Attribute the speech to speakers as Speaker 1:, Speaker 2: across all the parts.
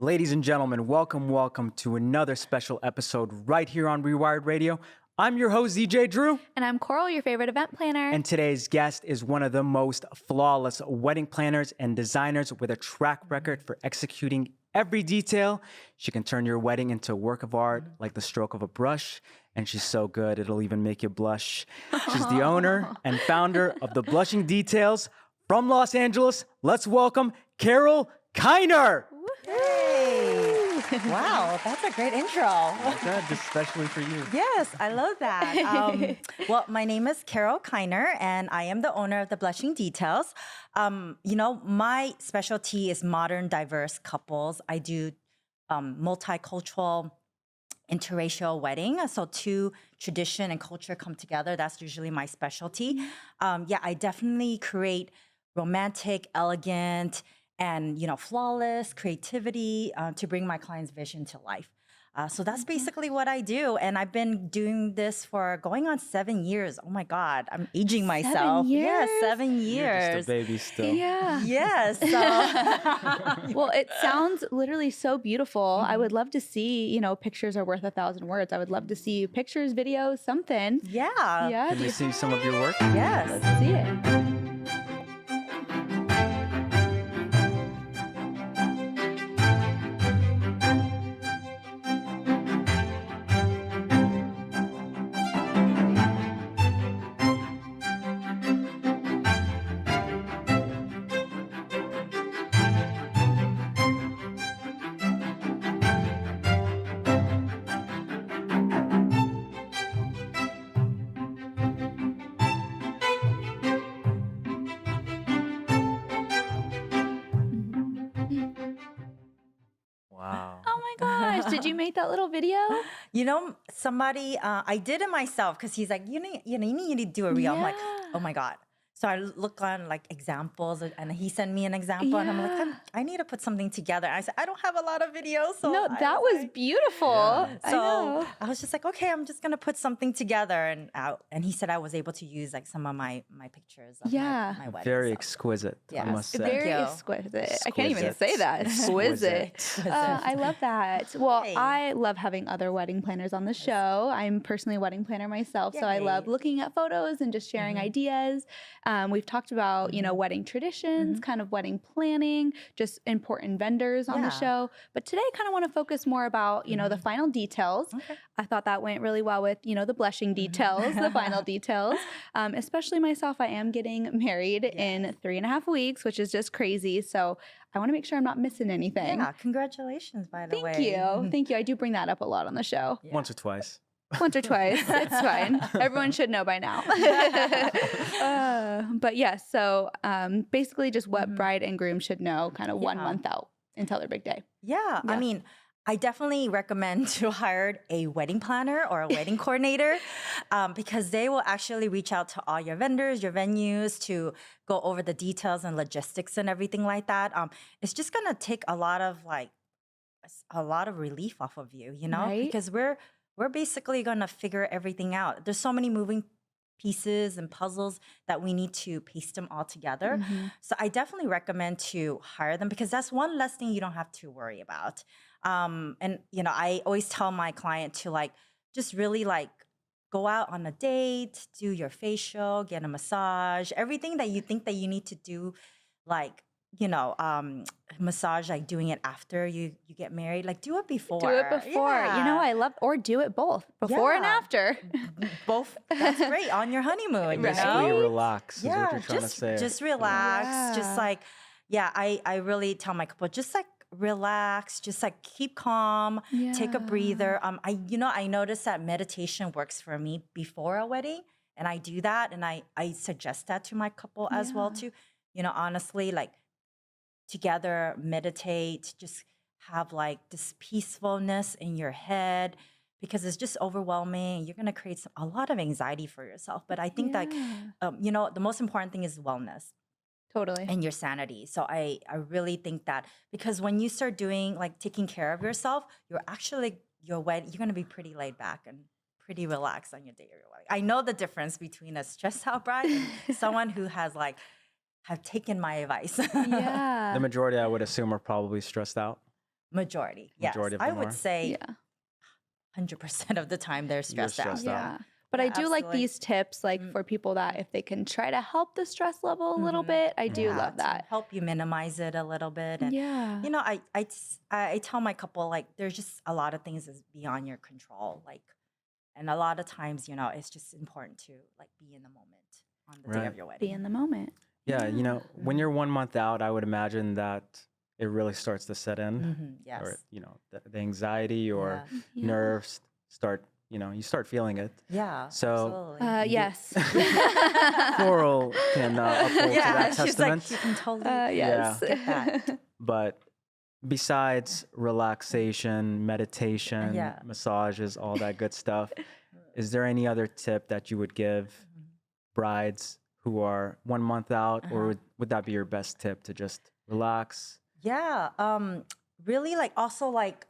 Speaker 1: Ladies and gentlemen, welcome to another special episode right here on Rewired Radio. I'm your host, ZJ Drew.
Speaker 2: And I'm Coral, your favorite event planner.
Speaker 1: And today's guest is one of the most flawless wedding planners and designers with a track record for executing every detail. She can turn your wedding into a work of art like the stroke of a brush. And she's so good, it'll even make you blush. She's the owner and founder of The Blushing Details from Los Angeles. Let's welcome Carol Kiner.
Speaker 3: Hey! Wow, that's a great intro.
Speaker 1: Good, especially for you.
Speaker 3: Yes, I love that. Well, my name is Carol Kiner, and I am the owner of The Blushing Details. My specialty is modern, diverse couples. I do multicultural, interracial wedding. So two tradition and culture come together. That's usually my specialty. I definitely create romantic, elegant, and flawless creativity to bring my client's vision to life. So that's basically what I do. And I've been doing this for going on 7 years. Oh my God, I'm aging myself.
Speaker 2: 7 years?
Speaker 3: Yes, 7 years.
Speaker 1: You're just a baby still.
Speaker 2: Yeah.
Speaker 3: Yes.
Speaker 2: Well, it sounds literally so beautiful. I would love to see, pictures are worth 1,000 words. I would love to see pictures, videos, something.
Speaker 3: Yeah.
Speaker 2: Yeah.
Speaker 1: Can we see some of your work?
Speaker 3: Yes.
Speaker 2: Let's see it.
Speaker 1: Wow.
Speaker 2: Oh my gosh. Did you make that little video?
Speaker 3: Somebody, I did it myself because he's like, you need to do a reel. I'm like,
Speaker 2: Yeah.
Speaker 3: oh my God. So I look on like examples and he sent me an example and I'm like,
Speaker 2: Yeah.
Speaker 3: I need to put something together. I said, I don't have a lot of videos. So
Speaker 2: No,
Speaker 3: I
Speaker 2: that was
Speaker 3: like,
Speaker 2: beautiful.
Speaker 1: Yeah.
Speaker 2: I
Speaker 3: so
Speaker 2: know.
Speaker 3: I was just like, okay, I'm just gonna put something together, and he said I was able to use like some of my pictures of
Speaker 2: Yeah.
Speaker 3: my wedding.
Speaker 1: Very
Speaker 3: so.
Speaker 1: exquisite, I
Speaker 3: Yes.
Speaker 1: must say.
Speaker 3: Thank
Speaker 2: Very
Speaker 3: you.
Speaker 2: exquisite. I can't even
Speaker 1: Exquisite.
Speaker 2: say that. Exquisite.
Speaker 3: Exquisite.
Speaker 2: I love that. Well,
Speaker 3: Hey.
Speaker 2: I love having other wedding planners on the show. I'm personally a wedding planner myself, so I love
Speaker 3: Yay.
Speaker 2: looking at photos and just sharing ideas. We've talked about, wedding traditions,
Speaker 3: Mhm.
Speaker 2: kind of wedding planning, just important vendors on the
Speaker 3: Yeah.
Speaker 2: show. But today I kind of want to focus more about, the final details.
Speaker 3: Okay.
Speaker 2: I thought that went really well with, the blushing details, the final details. Especially myself, I am getting married in 3.5 weeks, which is just crazy. So I want to make sure I'm not missing anything.
Speaker 3: Yeah, congratulations, by the way.
Speaker 2: Thank you. Thank you. I do bring that up a lot on the show.
Speaker 3: Yeah.
Speaker 1: Once or twice.
Speaker 2: Once or twice. It's fine. Everyone should know by now. But yes, so basically just what bride and groom should know kind of 1
Speaker 3: Yeah.
Speaker 2: month out until their big day.
Speaker 3: Yeah, I
Speaker 2: Yeah.
Speaker 3: mean, I definitely recommend to hire a wedding planner or a wedding coordinator because they will actually reach out to all your vendors, your venues to go over the details and logistics and everything like that. It's just gonna take a lot of relief off of you,
Speaker 2: Right.
Speaker 3: because we're basically gonna figure everything out. There's so many moving pieces and puzzles that we need to piece them all together.
Speaker 2: Mhm.
Speaker 3: So I definitely recommend to hire them because that's one less thing you don't have to worry about. I always tell my client to just really go out on a date, do your facial, get a massage, everything that you think that you need to do, like massage, like doing it after you get married, like do it before.
Speaker 2: Do it before.
Speaker 3: Yeah.
Speaker 2: I love, or do it both, before and
Speaker 3: Yeah.
Speaker 2: after.
Speaker 3: Both. That's great on your honeymoon.
Speaker 2: Right.
Speaker 1: Basically, relax is what
Speaker 3: Yeah,
Speaker 1: you're trying to say.
Speaker 3: just relax.
Speaker 2: Yeah.
Speaker 3: Just I really tell my couple, just relax, just keep calm, take a
Speaker 2: Yeah.
Speaker 3: breather. I noticed that meditation works for me before a wedding, and I do that, and I suggest that to my couple as well
Speaker 2: Yeah.
Speaker 3: too. Honestly, together meditate, just have this peacefulness in your head because it's just overwhelming. You're gonna create a lot of anxiety for yourself. But I think
Speaker 2: Yeah.
Speaker 3: the most important thing is wellness
Speaker 2: Totally.
Speaker 3: and your sanity. So I really think that because when you start doing taking care of yourself, you're actually you're gonna be pretty laid back and pretty relaxed on your day of your wedding. I know the difference between a stressed out bride and someone who has have taken my advice.
Speaker 2: Yeah.
Speaker 1: The majority, I would assume, are probably stressed out.
Speaker 3: Majority, yes.
Speaker 1: Majority of
Speaker 3: I
Speaker 1: them
Speaker 3: would
Speaker 1: are?
Speaker 3: say
Speaker 2: Yeah.
Speaker 3: 100% of the time they're stressed out.
Speaker 1: stressed out.
Speaker 2: Yeah. But
Speaker 3: Yeah,
Speaker 2: I do like
Speaker 3: absolutely.
Speaker 2: these tips, like for people that if they can try to help the stress level a little bit, I do
Speaker 3: Yeah,
Speaker 2: love
Speaker 3: to
Speaker 2: that.
Speaker 3: help you minimize it a little bit. And
Speaker 2: Yeah.
Speaker 3: you know, I tell my couple like there's just a lot of things is beyond your control. Like, and a lot of times, you know, it's just important to like be in the moment on the day
Speaker 1: Right.
Speaker 3: of your
Speaker 2: Be
Speaker 3: wedding.
Speaker 2: in the moment.
Speaker 1: Yeah, you know, when you're 1 month out, I would imagine that it really starts to set in,
Speaker 3: Yes.
Speaker 1: or you know, the anxiety or
Speaker 3: Yeah.
Speaker 2: Yeah.
Speaker 1: nerves start. You know, you start feeling it.
Speaker 3: Yeah.
Speaker 1: So,
Speaker 3: absolutely.
Speaker 2: Yes.
Speaker 1: Coral can uphold to
Speaker 3: yeah,
Speaker 1: that
Speaker 3: she's
Speaker 1: testament.
Speaker 3: like, you can totally
Speaker 2: Yes.
Speaker 3: get that.
Speaker 1: But besides relaxation, meditation,
Speaker 3: Yeah.
Speaker 1: massages, all that good stuff, is there any other tip that you would give brides who are 1 month out, or would that be your best tip to just relax?
Speaker 3: Yeah. Really like also like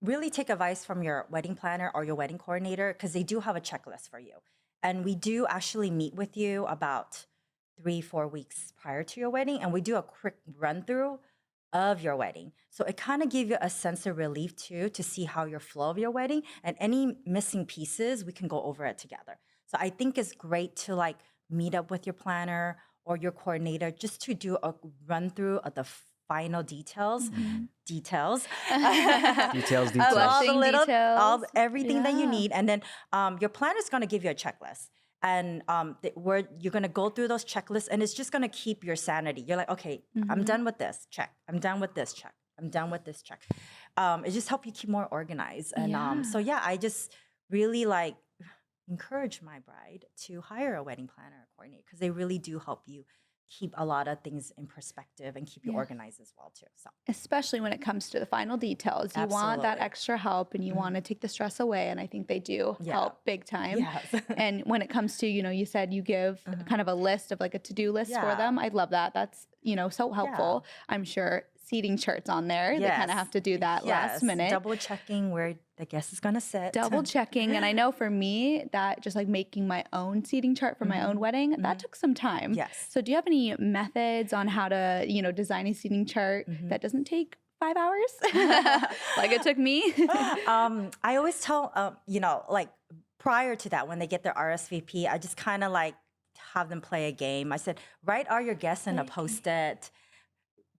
Speaker 3: really take advice from your wedding planner or your wedding coordinator because they do have a checklist for you. And we do actually meet with you about 3-4 weeks prior to your wedding and we do a quick run through of your wedding. So it kind of gives you a sense of relief too to see how your flow of your wedding and any missing pieces, we can go over it together. So I think it's great to like meet up with your planner or your coordinator just to do a run through of the final details.
Speaker 1: Details,
Speaker 3: Of
Speaker 1: details.
Speaker 3: all the
Speaker 2: Blushing
Speaker 3: little, all
Speaker 2: details.
Speaker 3: everything that you
Speaker 2: Yeah.
Speaker 3: need, and then your planner is going to give you a checklist, and where you're going to go through those checklists, and it's just going to keep your sanity. You're like, okay, I'm done with this. Check. I'm done with this. Check. I'm done with this. Check. It just helps you keep more organized, and so yeah, I just really like encourage my bride to hire a wedding planner or coordinator because they really do help you keep a lot of things in perspective and keep you
Speaker 2: Yeah.
Speaker 3: organized as well too. So
Speaker 2: Especially when it comes to the final details. You want that
Speaker 3: Absolutely.
Speaker 2: extra help and you want to take the stress away. And I think they do
Speaker 3: Yeah.
Speaker 2: help big time.
Speaker 3: yes,
Speaker 2: And when it comes to, you said you give kind of a list of like a to-do list for
Speaker 3: Yeah.
Speaker 2: them. I love that. That's, so helpful. I'm sure seating charts on there. They kind of
Speaker 3: Yes.
Speaker 2: have to do that last minute.
Speaker 3: double checking where the guest is gonna sit.
Speaker 2: Double checking. And I know for me that just like making my own seating chart for my own wedding, that took some time.
Speaker 3: Yes.
Speaker 2: So do you have any methods on how to, design a seating chart that doesn't take 5 hours like it took me?
Speaker 3: I always tell like prior to that when they get their RSVP, I just kind of like have them play a game. I said, write all your guests in a post-it,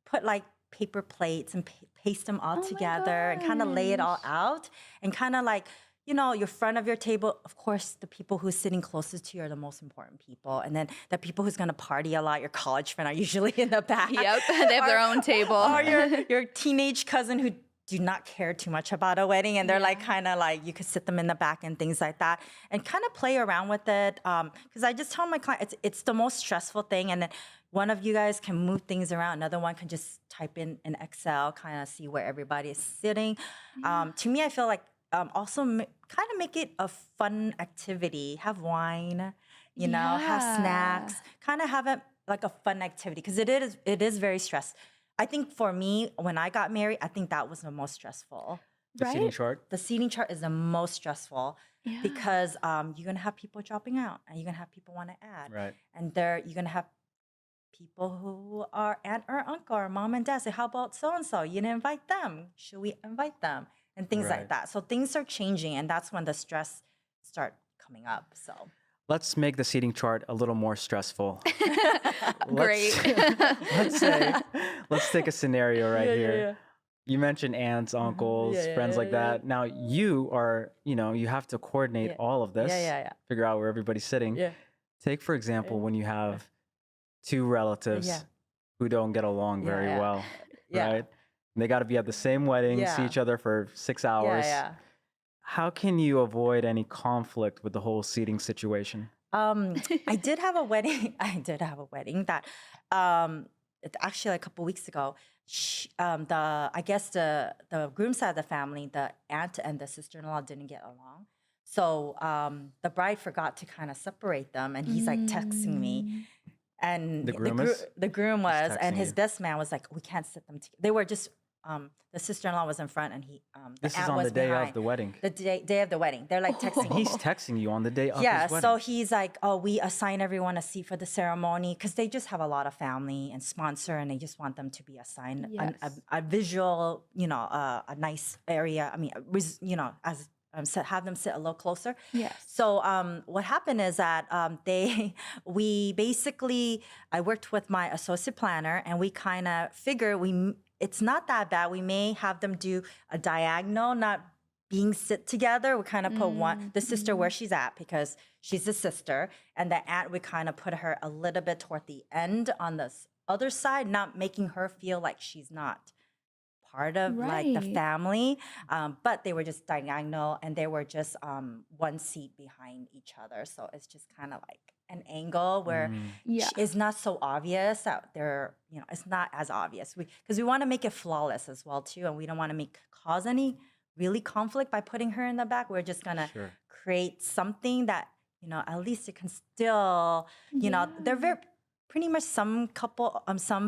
Speaker 3: put like paper plates and paste them all
Speaker 2: Oh my
Speaker 3: together and kind of lay it all
Speaker 2: gosh.
Speaker 3: out and kind of like your front of your table, of course, the people who's sitting closest to you are the most important people. And then the people who's going to party a lot, your college friend, are usually in the back.
Speaker 2: Yep, they have their own table.
Speaker 3: Or your teenage cousin who do not care too much about a wedding. And they're like kind of like, you could sit them in the back and things like that. And kind of play around with it. Because I just tell my client, it's the most stressful thing. And then one of you guys can move things around. Another one can just type in Excel, kind of see where everybody is sitting. To me, I feel like also kind of make it a fun activity. Have wine, have snacks. Kind of have it like a fun activity because it is very stressful. I think for me, when I got married, I think that was the most stressful.
Speaker 1: The seating chart.
Speaker 3: The seating chart is the most stressful
Speaker 2: Yeah.
Speaker 3: because you're gonna have people dropping out and you're gonna have people want to add.
Speaker 1: Right.
Speaker 3: And you're gonna have people who are aunt or uncle or mom and dad say, how about so-and-so? You didn't invite them. Should we invite them? And things
Speaker 1: Right.
Speaker 3: like that. So things are changing and that's when the stress start coming up. So
Speaker 1: Let's make the seating chart a little more stressful.
Speaker 2: Great.
Speaker 1: Let's take a scenario right here. You mentioned aunts, uncles, friends like that. Now you are, you have to coordinate all of this, figure out where everybody's sitting. Take, for example, when you have two relatives who don't get along very well, right? And they got to be at the same wedding, see each other for 6 hours. How can you avoid any conflict with the whole seating situation?
Speaker 3: I did have a wedding. I did have a wedding that actually a couple weeks ago. I guess the groom side of the family, the aunt and the sister-in-law didn't get along. So the bride forgot to kind of separate them, and he's like texting me, and
Speaker 1: The groom is?
Speaker 3: the groom was, and
Speaker 1: texting
Speaker 3: his
Speaker 1: you.
Speaker 3: best man was like, "We can't sit them together." They were just the sister-in-law was in front and the
Speaker 1: This is
Speaker 3: aunt
Speaker 1: on
Speaker 3: was
Speaker 1: the day
Speaker 3: behind.
Speaker 1: of the wedding.
Speaker 3: The day of the wedding. They're like texting.
Speaker 1: He's texting you on the day of
Speaker 3: Yeah,
Speaker 1: his wedding.
Speaker 3: so he's like, oh, we assign everyone a seat for the ceremony because they just have a lot of family and sponsor, and they just want them to be assigned
Speaker 2: Yes.
Speaker 3: a visual, a nice area. I mean, as have them sit a little closer.
Speaker 2: Yes.
Speaker 3: So what happened is that I worked with my associate planner, and we kind of figure it's not that bad. We may have them do a diagonal, not being sit together. We kind of put the sister where she's at because she's the sister, and the aunt, we kind of put her a little bit toward the end on this other side, not making her feel like she's not part of like the
Speaker 2: Right.
Speaker 3: family. But they were just diagonal, and they were just one seat behind each other. So it's just kind of like an angle where
Speaker 2: Yeah.
Speaker 3: it's not so obvious that it's not as obvious. Because we want to make it flawless as well too, and we don't want to cause any really conflict by putting her in the back. We're just gonna
Speaker 1: Sure.
Speaker 3: create something that at least it can still they're very pretty much some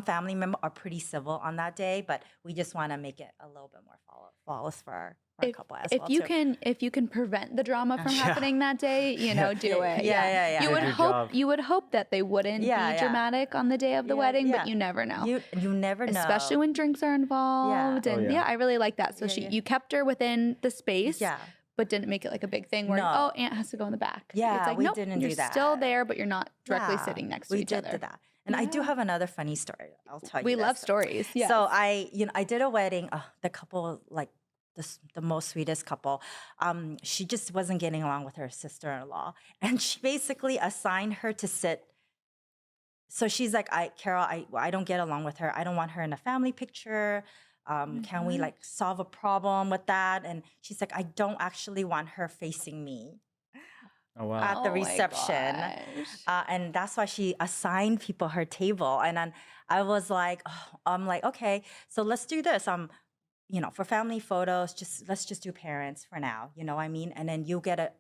Speaker 3: family member are pretty civil on that day, but we just want to make it a little bit more flawless for our couple as well too.
Speaker 2: If you can prevent the drama from
Speaker 1: Yeah.
Speaker 2: happening that day, do it.
Speaker 3: Yeah.
Speaker 2: You
Speaker 3: Did
Speaker 2: would
Speaker 1: your
Speaker 2: hope
Speaker 1: job.
Speaker 2: you would hope that they wouldn't
Speaker 3: Yeah,
Speaker 2: be
Speaker 3: yeah.
Speaker 2: dramatic on the day of the
Speaker 3: Yeah,
Speaker 2: wedding,
Speaker 3: yeah.
Speaker 2: but you never know.
Speaker 3: You never know,
Speaker 2: Especially when drinks are involved.
Speaker 1: Oh,
Speaker 2: And
Speaker 1: yeah.
Speaker 2: I really like that. So
Speaker 3: Yeah.
Speaker 2: you kept her within the space,
Speaker 3: Yeah.
Speaker 2: but didn't make it like a big thing where,
Speaker 3: No.
Speaker 2: oh, aunt has to go in the back.
Speaker 3: Yeah,
Speaker 2: it's like,
Speaker 3: we
Speaker 2: nope,
Speaker 3: didn't
Speaker 2: you're
Speaker 3: do that.
Speaker 2: still there, but you're not directly
Speaker 3: Yeah,
Speaker 2: sitting next to
Speaker 3: we
Speaker 2: each
Speaker 3: did
Speaker 2: other.
Speaker 3: do that. And I do
Speaker 2: Yeah.
Speaker 3: have another funny story. I'll tell you.
Speaker 2: We
Speaker 3: this.
Speaker 2: love stories. Yes.
Speaker 3: So I did a wedding. The couple, like the most sweetest couple, she just wasn't getting along with her sister-in-law, and she basically assigned her to sit. So she's like, Carol, I don't get along with her. I don't want her in a family picture. Can we like solve a problem with that? And she's like, I don't actually want her facing me
Speaker 1: Oh wow.
Speaker 3: at the
Speaker 2: Oh my
Speaker 3: reception.
Speaker 2: gosh.
Speaker 3: And that's why she assigned people her table. And then I was like, I'm like, okay, so let's do this. For family photos, let's just do parents for now. You know what I mean? And then you'll get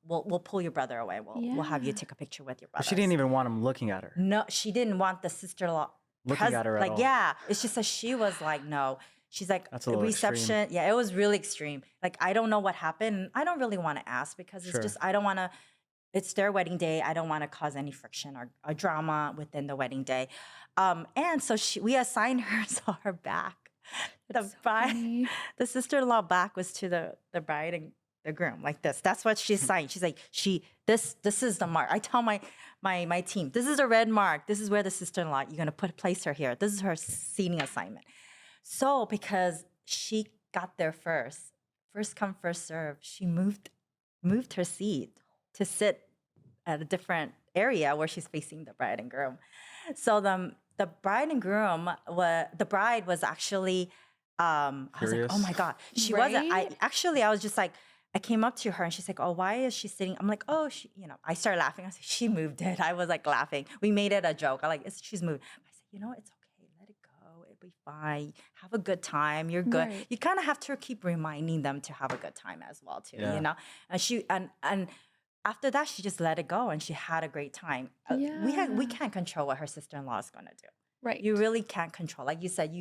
Speaker 3: we'll pull your brother away. We'll have you
Speaker 2: Yeah.
Speaker 3: take a picture with your
Speaker 1: But
Speaker 3: brother.
Speaker 1: she didn't even want him looking at her.
Speaker 3: No, she didn't want the sister-in-law
Speaker 1: Looking at her at
Speaker 3: like,
Speaker 1: all.
Speaker 3: yeah. It's just that she was like, no. She's like,
Speaker 1: That's a little extreme.
Speaker 3: reception. Yeah, it was really extreme. Like, I don't know what happened. I don't really want to ask because it's
Speaker 1: Sure.
Speaker 3: just, I don't want to, it's their wedding day. I don't want to cause any friction or drama within the wedding day. And so we assigned her to her back. The
Speaker 2: So
Speaker 3: bride,
Speaker 2: funny.
Speaker 3: the sister-in-law back was to the bride and the groom, like this. That's what she signed. She's like, this is the mark. I tell my team, this is a red mark. This is where the sister-in-law, you're gonna place her here. This is her seating assignment. So because she got there first come, first serve, she moved her seat to sit at a different area where she's facing the bride and groom. So the bride and groom, the bride was actually, I was like, oh
Speaker 1: Curious.
Speaker 3: my God. She wasn't,
Speaker 2: Right?
Speaker 3: I was just like, I came up to her and she's like, oh, why is she sitting? I'm like, oh, I started laughing. I was like, she moved it. I was like laughing. We made it a joke. I like, she's moved. I said, it's okay. Let it go. It'll be fine. Have a good time. You're good.
Speaker 2: Right.
Speaker 3: You kind of have to keep reminding them to have a good time as well, too,
Speaker 1: Yeah.
Speaker 3: And and after that, she just let it go and she had a great time. We
Speaker 2: Yeah.
Speaker 3: can't control what her sister-in-law is going to do.
Speaker 2: Right.
Speaker 3: You really can't control. Like you said,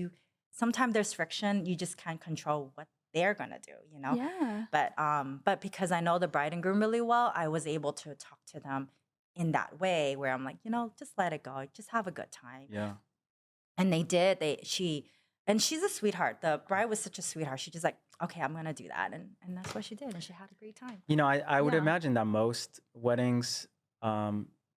Speaker 3: sometimes there's friction. You just can't control what they're going to do,
Speaker 2: Yeah.
Speaker 3: But because I know the bride and groom really well, I was able to talk to them in that way where I'm like, just let it go. Just have a good time.
Speaker 1: Yeah.
Speaker 3: And they did. And she's a sweetheart. The bride was such a sweetheart. She just like, okay, I'm going to do that. And that's what she did. And she had a great time.
Speaker 1: I would
Speaker 3: Yeah.
Speaker 1: imagine that most weddings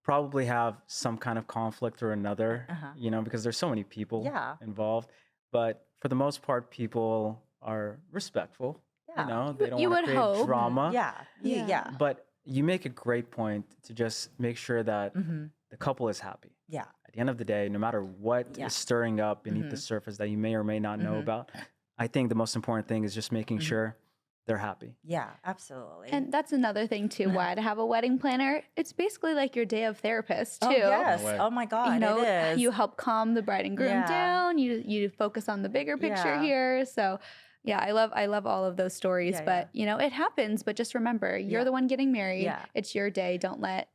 Speaker 1: probably have some kind of conflict or another,
Speaker 3: Uh-huh.
Speaker 1: because there's so many people
Speaker 3: Yeah.
Speaker 1: involved. But for the most part, people are respectful.
Speaker 3: Yeah.
Speaker 1: They don't
Speaker 2: You
Speaker 1: want to
Speaker 2: would
Speaker 1: create
Speaker 2: hope.
Speaker 1: drama.
Speaker 3: Yeah.
Speaker 2: Yeah.
Speaker 3: Yeah.
Speaker 1: But you make a great point to just make sure that
Speaker 3: Mhm.
Speaker 1: the couple is happy.
Speaker 3: Yeah.
Speaker 1: At the end of the day, no matter what
Speaker 3: Yeah.
Speaker 1: is stirring up beneath the
Speaker 3: Mhm.
Speaker 1: surface that you may or may not know
Speaker 3: Mhm.
Speaker 1: about, I think the most important thing is just making
Speaker 3: Mhm.
Speaker 1: sure they're happy.
Speaker 3: Yeah. Absolutely.
Speaker 2: And that's another thing too. Why to have a wedding planner? It's basically like your day of therapist too.
Speaker 3: Oh, yes.
Speaker 1: No way.
Speaker 3: Oh, my God.
Speaker 2: You
Speaker 3: it is.
Speaker 2: you help calm the bride and groom
Speaker 3: Yeah.
Speaker 2: down. You focus on the bigger picture
Speaker 3: Yeah.
Speaker 2: here. So yeah, I love all of those stories.
Speaker 3: Yeah,
Speaker 2: but it happens. But just remember, you're
Speaker 3: Yeah.
Speaker 2: the one getting married.
Speaker 3: Yeah.
Speaker 2: It's your day. Don't let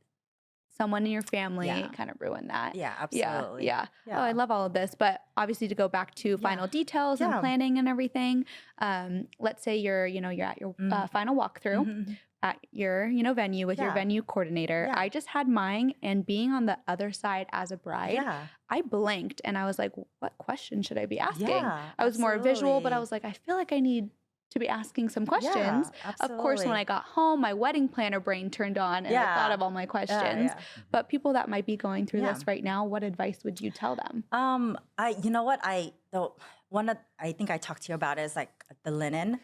Speaker 2: someone in your family
Speaker 3: Yeah.
Speaker 2: kind of ruined that.
Speaker 3: Yeah,
Speaker 2: Yeah,
Speaker 3: absolutely.
Speaker 2: yeah. Oh,
Speaker 3: Yeah.
Speaker 2: I love all of this. But obviously, to go back to final details and
Speaker 3: Yeah.
Speaker 2: planning and everything, let's say you're at your final walkthrough
Speaker 3: Mhm.
Speaker 2: at your, venue with your
Speaker 3: Yeah.
Speaker 2: venue coordinator.
Speaker 3: Yeah.
Speaker 2: I just had mine, and being on the other side as a bride,
Speaker 3: Yeah.
Speaker 2: I blinked and I was like, what question should I be asking?
Speaker 3: Yeah,
Speaker 2: I was more visual, but I
Speaker 3: absolutely.
Speaker 2: was like, I feel like I need to be asking some questions.
Speaker 3: Yeah,
Speaker 2: Of course, when
Speaker 3: absolutely.
Speaker 2: I got home, my wedding planner brain turned on and I thought
Speaker 3: Yeah.
Speaker 2: of all my questions.
Speaker 3: Yeah.
Speaker 2: But people that might be going through
Speaker 3: Yeah.
Speaker 2: this right now, what advice would you tell them?
Speaker 3: You know what? I think I talked to you about is like the linen.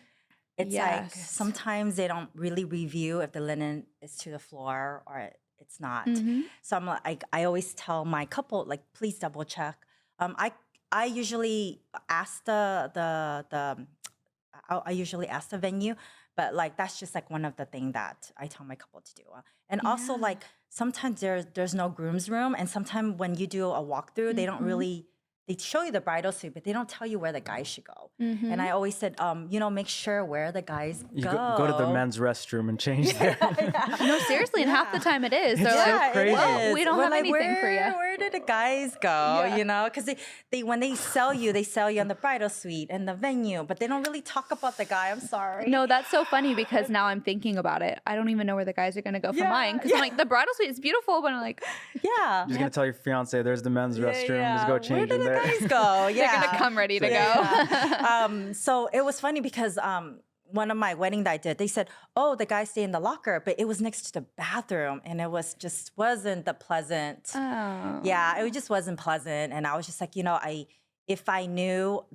Speaker 3: It's like
Speaker 2: Yes.
Speaker 3: sometimes they don't really review if the linen is to the floor or it's not.
Speaker 2: Mhm.
Speaker 3: So I'm like, I always tell my couple like, please double check. I usually ask I usually ask the venue, but like that's just like one of the thing that I tell my couple to do. And also
Speaker 2: Yeah.
Speaker 3: like sometimes there's no groom's room, and sometimes when you do a walkthrough, they don't
Speaker 2: Mhm.
Speaker 3: really they show you the bridal suite, but they don't tell you where the guys should go. And I always said, make sure where the guys
Speaker 1: You
Speaker 3: go.
Speaker 1: go to the men's restroom and change there.
Speaker 2: No, seriously, and half the time it is. They're
Speaker 1: so
Speaker 2: like,
Speaker 1: crazy.
Speaker 2: well, we don't
Speaker 3: We're
Speaker 2: have
Speaker 3: like,
Speaker 2: anything for you.
Speaker 3: Where did the guys go?
Speaker 2: Yeah.
Speaker 3: You know, because they when they sell you on the bridal suite and the venue, but they don't really talk about the guy. I'm sorry.
Speaker 2: No, that's so funny because now I'm thinking about it. I don't even know where the guys are going to go for
Speaker 3: Yeah,
Speaker 2: mine because I'm like, the bridal suite is beautiful, but I'm like,
Speaker 3: Yeah.
Speaker 1: Just gonna tell your fiance there's the men's restroom. Just go
Speaker 3: Where
Speaker 1: change
Speaker 3: did
Speaker 1: in
Speaker 3: the
Speaker 1: there.
Speaker 3: guys go? Yeah.
Speaker 2: they're going to come ready to go.
Speaker 3: Yeah. So it was funny because one of my wedding that I did, they said, "Oh, the guys stay in the locker," but it was next to the bathroom, and it was just wasn't the pleasant.
Speaker 2: Oh.
Speaker 3: Yeah, it just wasn't pleasant, and I was just like, if I knew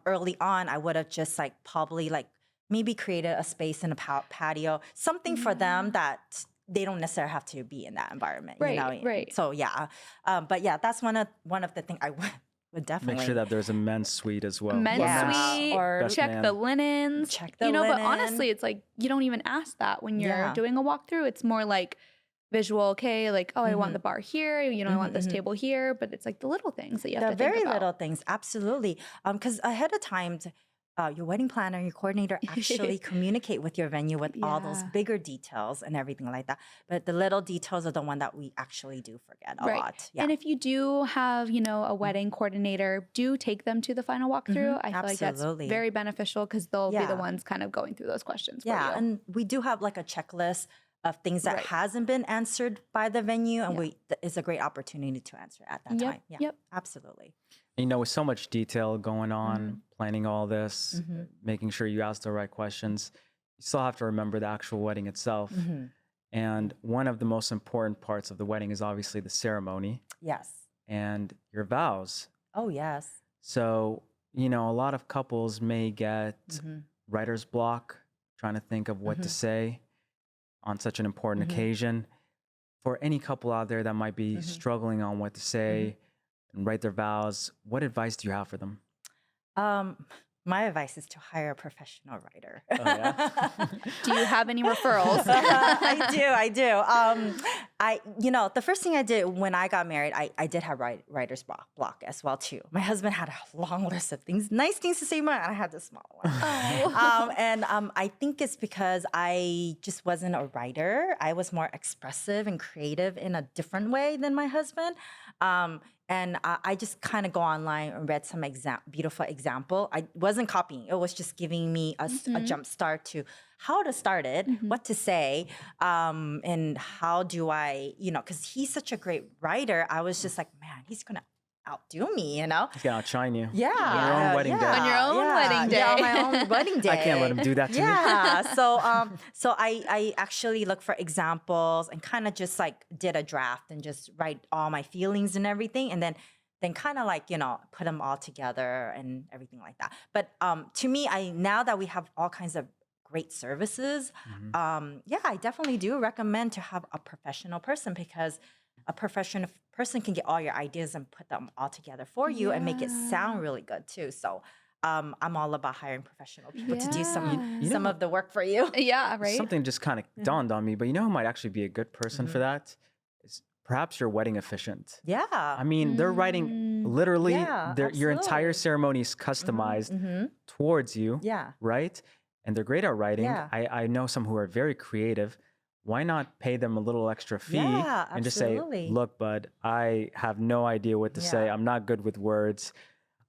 Speaker 3: early on, I would have just like probably like maybe created a space in a patio, something for them that they don't necessarily have to be in that environment.
Speaker 2: Right, right.
Speaker 3: So yeah, but yeah, that's one of the things I would definitely
Speaker 1: Make sure that there's a men's suite as well.
Speaker 2: Men's
Speaker 3: Yeah.
Speaker 2: suite,
Speaker 3: Or
Speaker 1: best
Speaker 2: check
Speaker 1: man.
Speaker 2: the linens.
Speaker 3: Check the
Speaker 2: But
Speaker 3: linen.
Speaker 2: honestly, it's like you don't even ask that when you're
Speaker 3: Yeah.
Speaker 2: doing a walkthrough. It's more like visual, okay, like, oh, I want
Speaker 3: Mhm.
Speaker 2: the bar here, I want this
Speaker 3: mhm.
Speaker 2: table here, but it's like the little things that you have
Speaker 3: the
Speaker 2: to think
Speaker 3: very
Speaker 2: about.
Speaker 3: little things, absolutely. Because ahead of time, your wedding planner, your coordinator actually communicate with your venue with all those
Speaker 2: Yeah.
Speaker 3: bigger details and everything like that. But the little details are the one that we actually do forget a
Speaker 2: Right.
Speaker 3: lot. Yeah.
Speaker 2: And if you do have, a wedding coordinator, do take them to the final walkthrough.
Speaker 3: Mhm,
Speaker 2: I feel like that's
Speaker 3: absolutely.
Speaker 2: very beneficial because they'll be the
Speaker 3: Yeah.
Speaker 2: ones kind of going through those questions for
Speaker 3: Yeah,
Speaker 2: you.
Speaker 3: and we do have like a checklist of things that
Speaker 2: Right.
Speaker 3: hasn't been answered by the venue, and
Speaker 2: Yeah.
Speaker 3: it's a great opportunity to answer at that
Speaker 2: Yep,
Speaker 3: time. Yeah,
Speaker 2: yep.
Speaker 3: absolutely.
Speaker 1: With so much detail going on, planning all this,
Speaker 3: Mhm.
Speaker 1: making sure you ask the right questions, you still have to remember the actual wedding itself.
Speaker 3: Mhm.
Speaker 1: And one of the most important parts of the wedding is obviously the ceremony
Speaker 3: Yes.
Speaker 1: and your vows.
Speaker 3: Oh yes.
Speaker 1: So, a lot of couples may get
Speaker 3: Mhm.
Speaker 1: writer's block trying to think of what to say on such an important
Speaker 3: Mhm.
Speaker 1: occasion. For any couple out there that might be
Speaker 3: Mhm.
Speaker 1: struggling on what to say and write their vows, what advice do you have for them?
Speaker 3: My advice is to hire a professional writer.
Speaker 1: Oh, yeah?
Speaker 2: Do you have any referrals?
Speaker 3: I do. The first thing I did when I got married, I did have writer's block as well too. My husband had a long list of things, nice things to say, but I had the small one. I think it's because I just wasn't a writer. I was more expressive and creative in a different way than my husband. And I just kind of go online and read some beautiful example. I wasn't copying. It was just giving me a jump start to how to start it, what to say, and how do I, because he's such a great writer. I was just like, man, he's going to outdo me,
Speaker 1: He's gonna outshine you.
Speaker 3: Yeah.
Speaker 1: On your own wedding day.
Speaker 2: On your own wedding
Speaker 3: Yeah, on
Speaker 2: day.
Speaker 3: my own wedding day.
Speaker 1: I can't let him do that to me.
Speaker 3: Yeah. So I actually look for examples and kind of just like did a draft and just write all my feelings and everything, and then kind of like put them all together and everything like that. But to me, now that we have all kinds of great services, I definitely do recommend to have a professional person, because a professional person can get all your ideas and put them all together for you and make it sound really good too. So I'm all about hiring professional people to do some of the work for you.
Speaker 2: Yeah, right.
Speaker 1: Something just kind of dawned on me, but who might actually be a good person for that? Is perhaps your wedding officiant.
Speaker 3: Yeah.
Speaker 1: I mean, they're writing literally
Speaker 3: Yeah,
Speaker 1: your entire
Speaker 3: absolutely.
Speaker 1: ceremony is customized towards you,
Speaker 3: Yeah.
Speaker 1: right? And they're great at writing.
Speaker 3: Yeah.
Speaker 1: I know some who are very creative. why not pay them a little extra fee
Speaker 3: Yeah,
Speaker 1: and just say,
Speaker 3: absolutely.
Speaker 1: look, bud, I have no idea what to say.
Speaker 3: Yeah.
Speaker 1: I'm not good with words.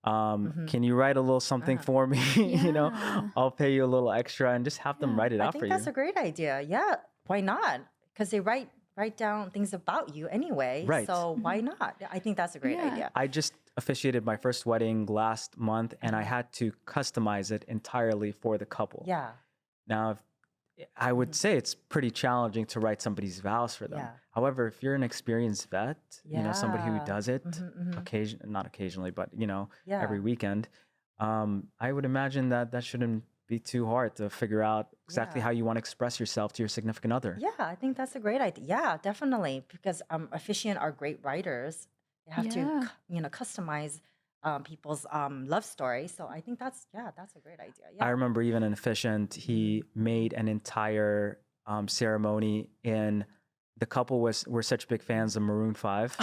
Speaker 3: Mhm.
Speaker 1: Can you write a little something
Speaker 3: Uh-huh.
Speaker 1: for me?
Speaker 2: Yeah.
Speaker 1: I'll pay you a little extra and just have them
Speaker 2: Yeah.
Speaker 1: write it
Speaker 3: I
Speaker 1: out for
Speaker 3: think that's
Speaker 1: you.
Speaker 3: a great idea. Yeah, why not? Because they write down things about you anyway.
Speaker 1: Right.
Speaker 3: So why not? I think that's a great
Speaker 2: Yeah.
Speaker 3: idea.
Speaker 1: I just officiated my first wedding last month and I had to customize it entirely for the couple.
Speaker 3: Yeah.
Speaker 1: Now, I would say it's pretty challenging to write somebody's vows for them.
Speaker 3: Yeah.
Speaker 1: However, if you're an experienced vet, somebody who
Speaker 3: Yeah.
Speaker 1: does it
Speaker 3: Mhm.
Speaker 1: not occasionally, but
Speaker 3: Yeah.
Speaker 1: every weekend, I would imagine that shouldn't be too hard to figure out exactly
Speaker 3: Yeah.
Speaker 1: how you want to express yourself to your significant other.
Speaker 3: Yeah, I think that's a great idea. Yeah, definitely. Because officiant are great writers. They have to,
Speaker 2: Yeah.
Speaker 3: customize people's love story. So I think that's a great idea.
Speaker 1: I
Speaker 3: Yeah.
Speaker 1: remember even an officiant, he made an entire ceremony in the couple were such big fans of Maroon 5.